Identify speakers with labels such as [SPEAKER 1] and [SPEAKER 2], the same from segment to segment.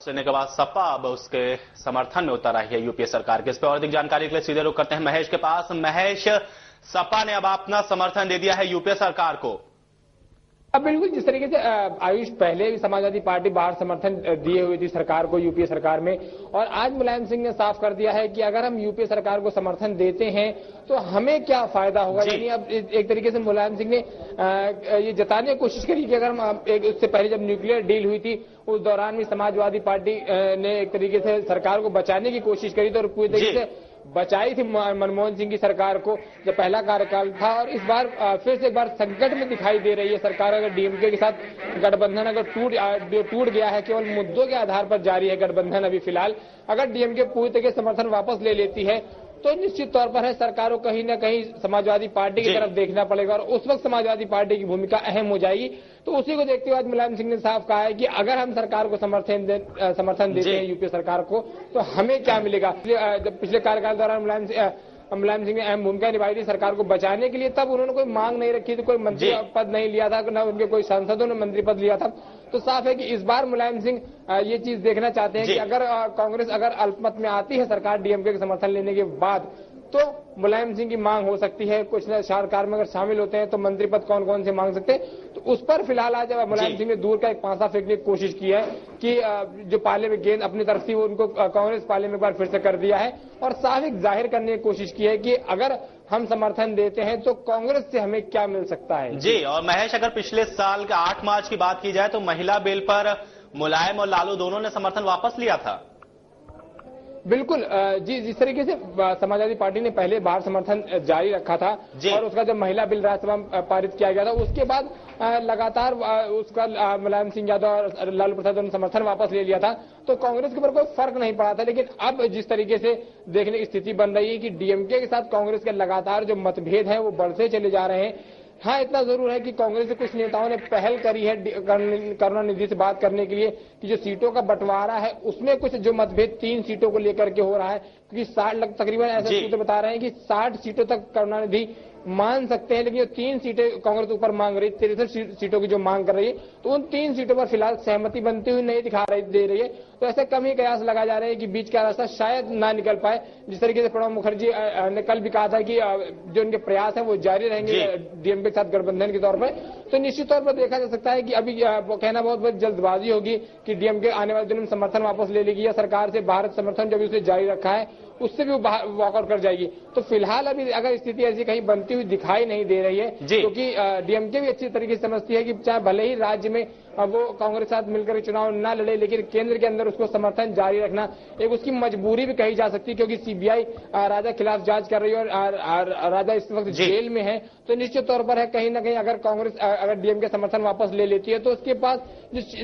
[SPEAKER 1] सुनने के बाद सपा अब उसके समर्थन में उतर आई है यूपीए सरकार के। इस पर और अधिक जानकारी के लिए सीधे रुख करते हैं महेश के पास। महेश, सपा ने अब अपना समर्थन दे दिया है यूपीए सरकार को।
[SPEAKER 2] अब बिल्कुल जिस तरीके से आयुष पहले भी समाजवादी पार्टी बाहर समर्थन दिए हुई थी सरकार को यूपीए सरकार में, और आज मुलायम सिंह ने साफ कर दिया है कि अगर हम यूपीए सरकार को समर्थन देते हैं तो हमें क्या फायदा होगा। यानी अब एक तरीके से मुलायम सिंह ने ये जताने की कोशिश करी कि अगर हम उससे पहले जब न्यूक्लियर डील हुई थी उस दौरान भी समाजवादी पार्टी ने एक तरीके से सरकार को बचाने की कोशिश करी थी और पूरी तरीके से बचाई थी मनमोहन सिंह की सरकार को जब पहला कार्यकाल था। और इस बार फिर से एक बार संकट में दिखाई दे रही है सरकार। अगर डीएमके के साथ गठबंधन अगर टूट गया है, केवल मुद्दों के आधार पर जारी है गठबंधन अभी फिलहाल, अगर डीएमके पूरी तरह से समर्थन वापस ले लेती है तो निश्चित तौर पर है सरकार को कहीं न कहीं समाजवादी पार्टी की तरफ देखना पड़ेगा और उस वक्त समाजवादी पार्टी की भूमिका अहम हो जाएगी। तो उसी को देखते हुए आज मुलायम सिंह ने साफ कहा है कि अगर हम सरकार को समर्थन देते हैं यूपीए सरकार को तो हमें क्या मिलेगा। जब पिछले कार्यकाल दौरान मुलायम सिंह ने अहम भूमिका निभाई थी सरकार को बचाने के लिए, तब उन्होंने कोई मांग नहीं रखी थी, कोई मंत्री पद नहीं लिया था, न उनके कोई सांसदों ने मंत्री पद लिया था। तो साफ है कि इस बार मुलायम सिंह ये चीज देखना चाहते हैं कि अगर कांग्रेस अगर अल्पमत में आती है सरकार डीएमके के समर्थन लेने के बाद, तो मुलायम सिंह की मांग हो सकती है। कुछ सरकार में अगर शामिल होते हैं तो मंत्री पद कौन कौन से मांग सकते हैं। तो उस पर फिलहाल आज मुलायम सिंह ने दूर का एक पासा फेंकने की कोशिश की है कि जो पाले में गेंद अपनी तरफ थी वो उनको कांग्रेस पाले में एक बार फिर से कर दिया है और साफ एक जाहिर करने की कोशिश की है कि अगर हम समर्थन देते हैं तो कांग्रेस से हमें क्या मिल सकता है।
[SPEAKER 1] जी, और महेश, अगर पिछले साल के 8 मार्च की बात की जाए तो महिला बिल पर मुलायम और लालू दोनों ने समर्थन वापस लिया था।
[SPEAKER 2] बिल्कुल जी, जिस तरीके से समाजवादी पार्टी ने पहले बाहर समर्थन जारी रखा था और उसका जब महिला बिल राज्यसभा में पारित किया गया था उसके बाद लगातार उसका मुलायम सिंह यादव और लालू प्रसाद ने समर्थन वापस ले लिया था, तो कांग्रेस के ऊपर कोई फर्क नहीं पड़ा था। लेकिन अब जिस तरीके से देखने की स्थिति बन रही है कि डीएमके के साथ कांग्रेस के लगातार जो मतभेद हैं वो बढ़ते चले जा रहे हैं। हाँ, इतना जरूर है कि कांग्रेस के कुछ नेताओं ने पहल करी है करुणानिधि से बात करने के लिए कि जो सीटों का बंटवारा है उसमें कुछ जो मतभेद 3 सीटों को लेकर के हो रहा है, क्योंकि 60 तकरीबन ऐसे सूत्र बता रहे हैं कि 60 सीटों तक करुणानिधि मान सकते हैं, लेकिन जो 3 सीटें कांग्रेस ऊपर मांग रही, 63 सीटों की जो मांग कर रही है, तो उन 3 सीटों पर फिलहाल सहमति बनती हुई नहीं दे रही है। तो ऐसे कम ही कयास लगाए जा रहे हैं कि बीच का रास्ता शायद ना निकल पाए। जिस तरीके से प्रणब मुखर्जी ने कल भी कहा था कि जो उनके प्रयास है वो जारी रहेंगे डीएमके के साथ गठबंधन के तौर पर, तो निश्चित तौर पर देखा जा सकता है कि अभी कहना बहुत जल्दबाजी होगी कि डीएमके आने वाले दिनों में समर्थन वापस ले लेगी या सरकार से भारत समर्थन जो भी उसे जारी रखा है उससे भी वॉकआउट कर जाएगी। तो फिलहाल अभी अगर स्थिति ऐसी कहीं बनती हुई दिखाई नहीं दे रही है, क्योंकि डीएमके भी अच्छी तरीके से समझती है कि चाहे भले ही राज्य में वो कांग्रेस के साथ मिलकर चुनाव न लड़े, लेकिन केंद्र के अंदर उसको समर्थन जारी रखना एक उसकी मजबूरी भी कही जा सकती है, क्योंकि सीबीआई राजा खिलाफ जांच कर रही है और राजा इस वक्त जेल में है। तो निश्चित तौर पर है कहीं ना कहीं अगर कांग्रेस अगर डीएमके समर्थन वापस ले लेती है तो उसके पास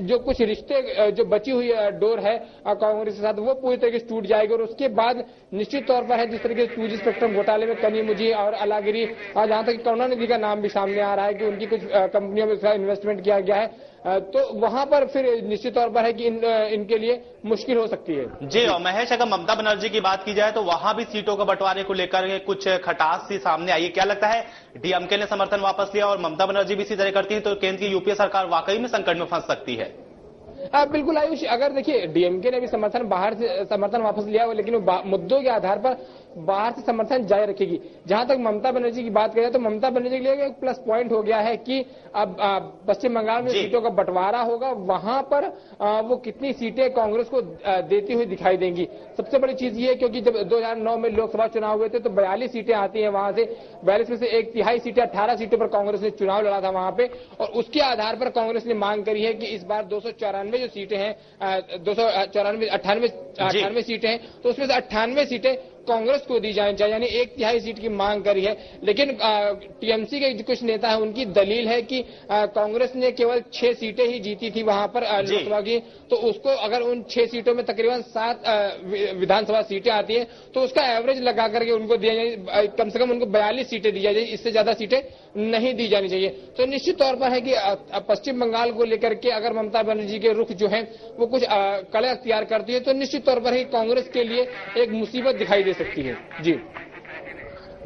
[SPEAKER 2] जो कुछ रिश्ते जो बची हुई डोर है कांग्रेस के साथ वो पूरी तरीके से टूट जाएगी। और उसके बाद निश्चित तौर पर है जिस तरीके से 2G स्पेक्ट्रम घोटाले में कनी मुझी और अलागिरी, जहां तक करुणानिधि का नाम भी सामने आ रहा है कि उनकी कुछ कंपनियों में इसका इन्वेस्टमेंट किया गया है, तो वहां पर फिर निश्चित तौर पर है कि इनके लिए मुश्किल हो सकती है।
[SPEAKER 1] जी, और महेश, अगर ममता बनर्जी की बात की जाए तो वहां भी सीटों के बंटवारे को लेकर कुछ खटास सी सामने आई है। क्या लगता है, डीएमके ने समर्थन वापस लिया और ममता बनर्जी भी इसी तरह करती है तो केंद्र की यूपीए सरकार वाकई में संकट में फंस सकती है।
[SPEAKER 2] बिल्कुल आयुष, अगर देखिए डीएमके ने भी बाहर से समर्थन वापस लिया, लेकिन वो मुद्दों के आधार पर बाहर से समर्थन जारी रखेगी। जहां तक ममता बनर्जी की बात करें तो ममता बनर्जी के लिए एक प्लस पॉइंट हो गया है कि अब पश्चिम बंगाल में सीटों का बंटवारा होगा, वहां पर वो कितनी सीटें कांग्रेस को देती हुई दिखाई देंगी। सबसे बड़ी चीज ये है क्योंकि जब 2009 में लोकसभा चुनाव हुए थे तो 42 सीटें आती हैं वहां से, 42 में से 1/3 सीटें 18 सीटों पर कांग्रेस ने चुनाव लड़ा था वहां पे, और उसके आधार पर कांग्रेस ने मांग करी है कि इस बार 294 जो सीटें हैं 98 सीटें हैं, तो उसमें से 98 सीटें कांग्रेस को दी जानी चाहिए, यानी 1/3 सीट की मांग करी है। लेकिन टीएमसी के कुछ नेता हैं उनकी दलील है कि कांग्रेस ने केवल 6 सीटें ही जीती थी वहां पर लोकसभा की, तो उसको अगर उन 6 सीटों में तकरीबन 7 विधानसभा सीटें आती हैं तो उसका एवरेज लगा करके उनको दिया जाए, कम से कम उनको 42 सीटें दी जाए, इससे ज्यादा सीटें नहीं दी जानी चाहिए। तो निश्चित तौर पर है कि पश्चिम बंगाल को लेकर के अगर ममता बनर्जी के रुख जो है वो कुछ कड़े अख्तियार करती है तो निश्चित तौर पर ही कांग्रेस के लिए एक मुसीबत दिखाई दे सकती है।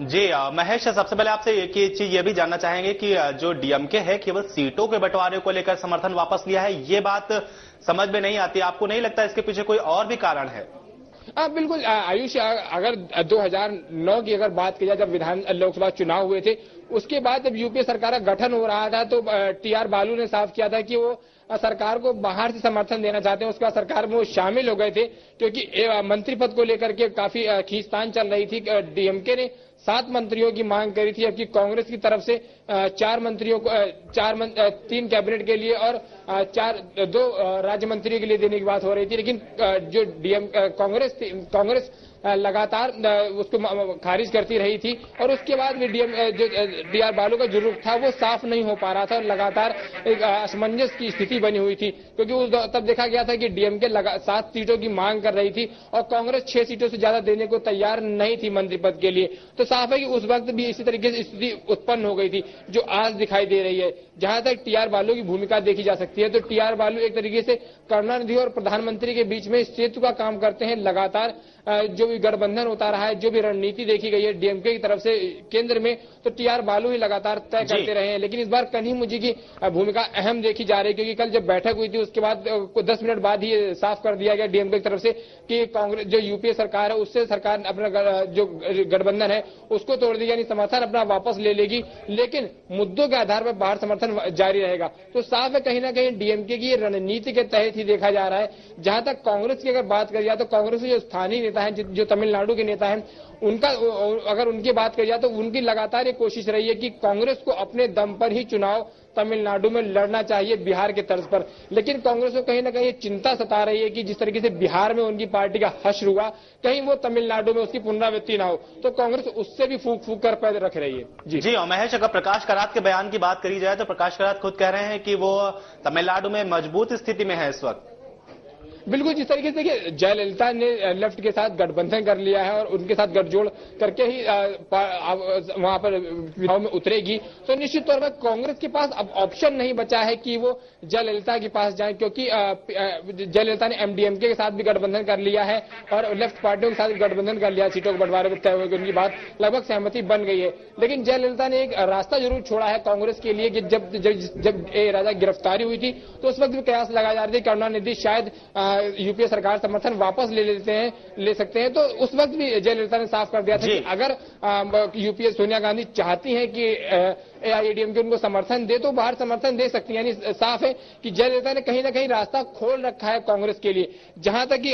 [SPEAKER 2] जी
[SPEAKER 1] महेश, सबसे पहले आपसे एक चीज ये भी जानना चाहेंगे कि जो डीएमके है केवल सीटों के बंटवारे को लेकर समर्थन वापस लिया है, ये बात समझ में नहीं आती। आपको नहीं लगता इसके पीछे कोई और भी कारण है?
[SPEAKER 2] बिल्कुल आयुष, अगर 2009 की अगर बात की जाए, जब लोकसभा चुनाव हुए थे, उसके बाद जब यूपीए सरकार का गठन हो रहा था तो टी.आर. बालू ने साफ किया था कि वो सरकार को बाहर से समर्थन देना चाहते हैं। उसके बाद सरकार में वो शामिल हो गए थे, क्योंकि मंत्री पद को लेकर के काफी खींचतान चल रही थी। डीएमके ने 7 मंत्रियों की मांग करी थी, जबकि कांग्रेस की तरफ से 4 मंत्रियों को 3 कैबिनेट के लिए और 2 राज्य मंत्रियों के लिए देने की बात हो रही थी। लेकिन जो कांग्रेस लगातार उसको खारिज करती रही थी, और उसके बाद भी टी.आर. बालू का जो रुख था वो साफ नहीं हो पा रहा था, और लगातार एक असमंजस की स्थिति बनी हुई थी, क्योंकि तब देखा गया था कि डीएमके 7 सीटों की मांग कर रही थी और कांग्रेस 6 सीटों से ज्यादा देने को तैयार नहीं थी मंत्री पद के लिए। तो साफ है कि उस वक्त भी इसी तरीके से स्थिति उत्पन्न हो गई थी जो आज दिखाई दे रही है। जहां तक टी.आर. बालू की भूमिका देखी जा सकती है, तो टी.आर. बालू एक तरीके से करुणानिधि और प्रधानमंत्री के बीच में सेतु का काम करते हैं। लगातार जो भी गठबंधन होता रहा है, जो भी रणनीति देखी गई है डीएमके की तरफ से केंद्र में, तो टी.आर. बालू ही लगातार तय करते रहे हैं। लेकिन इस बार कन्ही मुझी की भूमिका अहम देखी जा रही है, क्योंकि कल जब बैठक हुई थी उसके बाद 10 मिनट बाद ही साफ कर दिया गया डीएमके की तरफ से कि कांग्रेस जो यूपीए सरकार है उससे सरकार अपना जो गठबंधन है उसको तोड़ देगी, यानी समर्थन अपना वापस ले लेगी, लेकिन मुद्दों के आधार पर बाहर समर्थन जारी रहेगा। तो साफ है कहीं ना कहीं डीएमके की रणनीति के तहत ही देखा जा रहा है। जहां तक कांग्रेस की अगर बात करी जाए तो कांग्रेस के जो स्थानीय नेता हैं, जो तमिलनाडु के नेता हैं, उनका अगर उनकी बात करी जाए तो उनकी लगातार ये कोशिश रही है कि कांग्रेस को अपने दम पर ही चुनाव तमिलनाडु में लड़ना चाहिए बिहार के तर्ज पर। लेकिन कांग्रेस को कहीं ना कहीं चिंता सता रही है कि जिस तरीके से बिहार में उनकी पार्टी का हश्र हुआ, कहीं वो तमिलनाडु में उसकी पुनरावृत्ति ना हो, तो कांग्रेस उससे भी फूक फूक कर पैर रख रही है। जी
[SPEAKER 1] और महेश, अगर प्रकाश करात के बयान की बात करी जाए तो प्रकाश करात खुद कह रहे हैं कि वो तमिलनाडु में मजबूत स्थिति में है इस वक्त।
[SPEAKER 2] बिल्कुल, जिस तरीके से देखिए जयललिता ने लेफ्ट के साथ गठबंधन कर लिया है और उनके साथ गठजोड़ करके ही वहां पर चुनाव में उतरेगी, तो निश्चित तौर पर कांग्रेस के पास अब ऑप्शन नहीं बचा है कि वो जयललिता के पास जाए, क्योंकि जयललिता ने एमडीएमके के साथ भी गठबंधन कर लिया है और लेफ्ट पार्टियों के साथ भी गठबंधन कर लिया, सीटों के बंटवारे में तय हुए, उनकी बात लगभग सहमति बन गई है। लेकिन जयललिता ने एक रास्ता जरूर छोड़ा है कांग्रेस के लिए कि जब ए राजा गिरफ्तारी हुई थी तो उस वक्त भी कयास लगाए जा रहे थे करुणानिधि शायद यूपीए सरकार समर्थन वापस ले सकते हैं। तो उस वक्त भी जयललिता ने साफ कर दिया था कि अगर यूपीए सोनिया गांधी चाहती हैं कि एआईएडीएमके उनको समर्थन दे तो बाहर समर्थन दे सकती है। यानी साफ है कि जयललिता ने कहीं ना कहीं रास्ता खोल रखा है कांग्रेस के लिए। जहां तक कि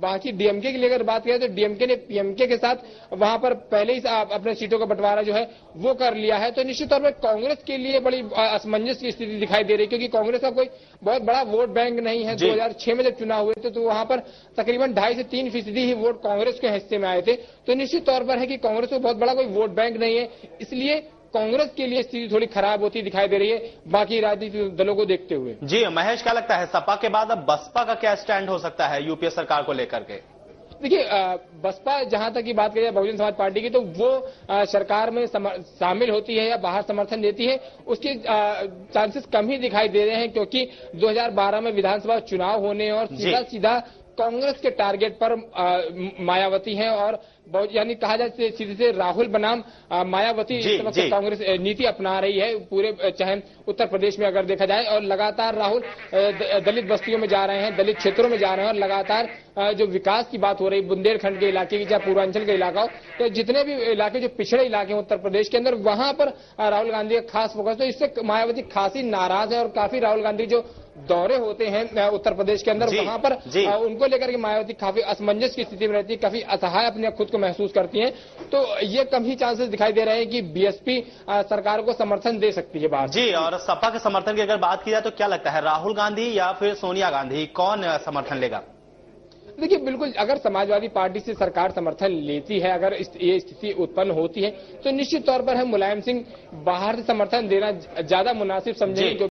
[SPEAKER 2] बाकी डीएमके के लिए अगर बात करें तो डीएमके ने पीएमके के साथ वहां पर पहले ही अपने सीटों का बंटवारा जो है वो कर लिया है। तो निश्चित तौर पर कांग्रेस के लिए बड़ी असमंजस की स्थिति दिखाई दे रही है, क्योंकि कांग्रेस का कोई बहुत बड़ा वोट बैंक नहीं है। 2006 में जब चुनाव हुए थे तो वहां पर तकरीबन 2.5 से 3% ही वोट कांग्रेस के हिस्से में आए थे। तो निश्चित तौर पर है कि कांग्रेस को बहुत बड़ा कोई वोट बैंक नहीं है, इसलिए कांग्रेस के लिए स्थिति थोड़ी खराब होती दिखाई दे रही है बाकी राजनीतिक दलों को देखते हुए। जी
[SPEAKER 1] महेश, क्या लगता है सपा के बाद अब बसपा का क्या स्टैंड हो सकता है यूपीए सरकार को लेकर के?
[SPEAKER 2] देखिए बसपा जहां तक की बात करें बहुजन समाज पार्टी की, तो वो सरकार में शामिल होती है या बाहर समर्थन देती है, उसके चांसेस कम ही दिखाई दे रहे हैं, क्योंकि 2012 में विधानसभा चुनाव होने और सीधा कांग्रेस के टारगेट पर मायावती हैं और यानी कहा जाए सीधे से राहुल बनाम मायावती इस वक्त कांग्रेस नीति अपना रही है पूरे, चाहे उत्तर प्रदेश में अगर देखा जाए। और लगातार राहुल दलित बस्तियों में जा रहे हैं, दलित क्षेत्रों में जा रहे हैं, और लगातार जो विकास की बात हो रही बुंदेलखंड के इलाके की, चाहे पूर्वांचल का इलाका हो, तो जितने भी इलाके जो पिछड़े इलाके हैं उत्तर प्रदेश के अंदर, वहां पर राहुल गांधी का खास फोकस। तो इससे मायावती खासी नाराज है और काफी राहुल गांधी जो दौरे होते हैं उत्तर प्रदेश के अंदर, वहां पर उनको लेकर के मायावती काफी असमंजस की स्थिति में रहती है, काफी असहाय अपने खुद को महसूस करती हैं। तो ये कम ही चांसेस दिखाई दे रहे हैं कि बीएसपी सरकार को समर्थन दे सकती है बाहर।
[SPEAKER 1] और सपा के समर्थन की अगर बात की जाए तो क्या लगता है, राहुल गांधी या फिर सोनिया गांधी, कौन समर्थन लेगा?
[SPEAKER 2] देखिए बिल्कुल, अगर समाजवादी पार्टी से सरकार समर्थन लेती है, अगर ये स्थिति उत्पन्न होती है, तो निश्चित तौर पर हम मुलायम सिंह बाहर से समर्थन देना ज्यादा मुनासिब समझेंगे।